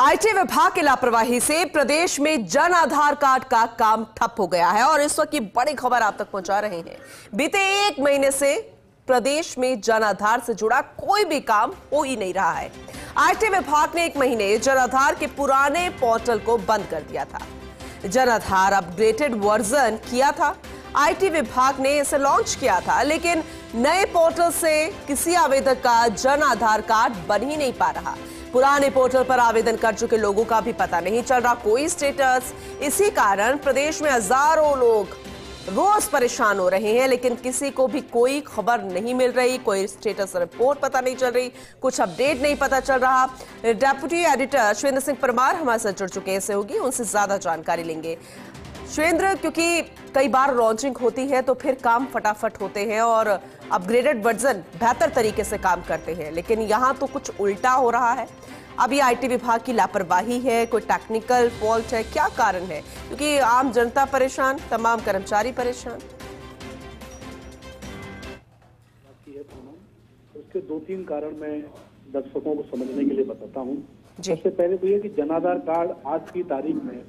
IT विभाग की लापरवाही से प्रदेश में जन आधार कार्ड का काम ठप हो गया है और इस वक्त की बड़ी खबर आप तक पहुंचा रहे हैं। बीते एक महीने से प्रदेश में जन आधार से जुड़ा कोई भी काम हो ही नहीं रहा है। आईटी विभाग ने एक महीने जन आधार के पुराने पोर्टल को बंद कर दिया था। जन आधार अपग्रेडेड वर्जन किया था। आईटी विभाग ने इसे लॉन्च किया था, लेकिन नए पोर्टल से किसी आवेदक का जन आधार कार्ड बन ही नहीं पा रहा। पुराने पोर्टल पर आवेदन कर चुके लोगों का भी पता नहीं चल रहा कोई स्टेटस। इसी कारण प्रदेश में हजारों लोग रोज परेशान हो रहे हैं, लेकिन किसी को भी कोई खबर नहीं मिल रही, कोई स्टेटस रिपोर्ट पता नहीं चल रही, कुछ अपडेट नहीं पता चल रहा। डेप्यूटी एडिटर श्वेंद्र सिंह परमार हमारे साथ जुड़ चुके हैं, ऐसे होगी उनसे ज्यादा जानकारी लेंगे। श्वेंद्र, क्योंकि कई बार लॉन्चिंग होती है तो फिर काम फटाफट होते हैं और अपग्रेडेड वर्जन बेहतर तरीके से काम करते हैं, लेकिन यहाँ तो कुछ उल्टा हो रहा है। अब ये आईटी विभाग की लापरवाही है, कोई टेक्निकल फॉल्ट है, क्या कारण है? क्योंकि आम जनता परेशान, तमाम कर्मचारी परेशान। उसके दो तीन कारण मैं दर्शकों को समझने के लिए बताता हूँ। जी। सबसे पहले तो ये कि जन आधार कार्ड आज की तारीख में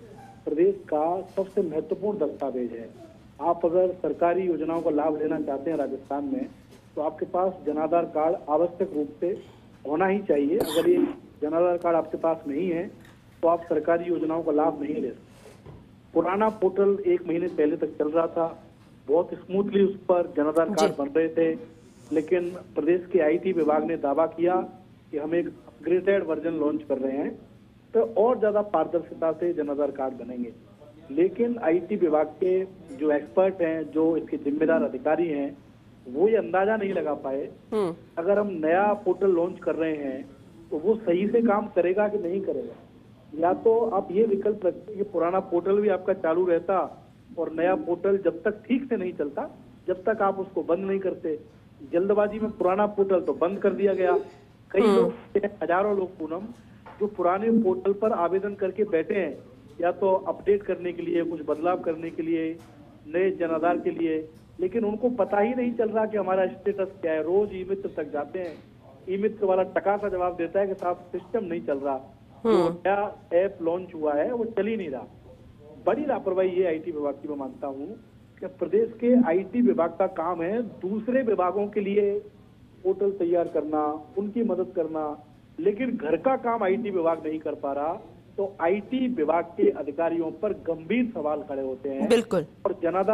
प्रदेश का सबसे महत्वपूर्ण दस्तावेज है। आप अगर सरकारी योजनाओं का लाभ लेना चाहते हैं राजस्थान में, तो आपके पास जन आधार कार्ड आवश्यक रूप से होना ही चाहिए। अगर ये जन आधार कार्ड आपके पास नहीं है तो आप सरकारी योजनाओं का लाभ नहीं ले सकते। पुराना पोर्टल एक महीने पहले तक चल रहा था, बहुत स्मूथली उस पर जन आधार कार्ड बन रहे थे, लेकिन प्रदेश के आईटी विभाग ने दावा किया कि हम एक अपग्रेडेड वर्जन लॉन्च कर रहे हैं तो और ज्यादा पारदर्शिता से जन आधार कार्ड बनेंगे। लेकिन आईटी विभाग के जो एक्सपर्ट हैं, जो इसके जिम्मेदार अधिकारी हैं, वो ये अंदाजा नहीं लगा पाए अगर हम नया पोर्टल लॉन्च कर रहे हैं तो वो सही से काम करेगा कि नहीं करेगा। या तो आप ये विकल्प रखते कि पुराना पोर्टल भी आपका चालू रहता और नया पोर्टल जब तक ठीक से नहीं चलता, जब तक आप उसको बंद नहीं करते। जल्दबाजी में पुराना पोर्टल तो बंद कर दिया गया। कई लोग, हजारों लोग पूनम, जो पुराने पोर्टल पर आवेदन करके बैठे हैं, या तो अपडेट करने के लिए, कुछ बदलाव करने के लिए, नए जन आधार के लिए, लेकिन उनको पता ही नहीं चल रहा कि हमारा स्टेटस क्या है। रोज ई मित्र तक जाते हैं, ई मित्र वाला टका सा जवाब देता है कि साहब सिस्टम नहीं चल रहा, जो नया ऐप लॉन्च हुआ है वो चल ही नहीं रहा। बड़ी लापरवाही ये आईटी विभाग की मैं मानता हूँ कि प्रदेश के आईटी विभाग का काम है दूसरे विभागों के लिए पोर्टल तैयार करना, उनकी मदद करना, लेकिन घर का काम आईटी विभाग नहीं कर पा रहा, तो आईटी विभाग के अधिकारियों पर गंभीर सवाल खड़े होते हैं। बिल्कुल। और जन आधार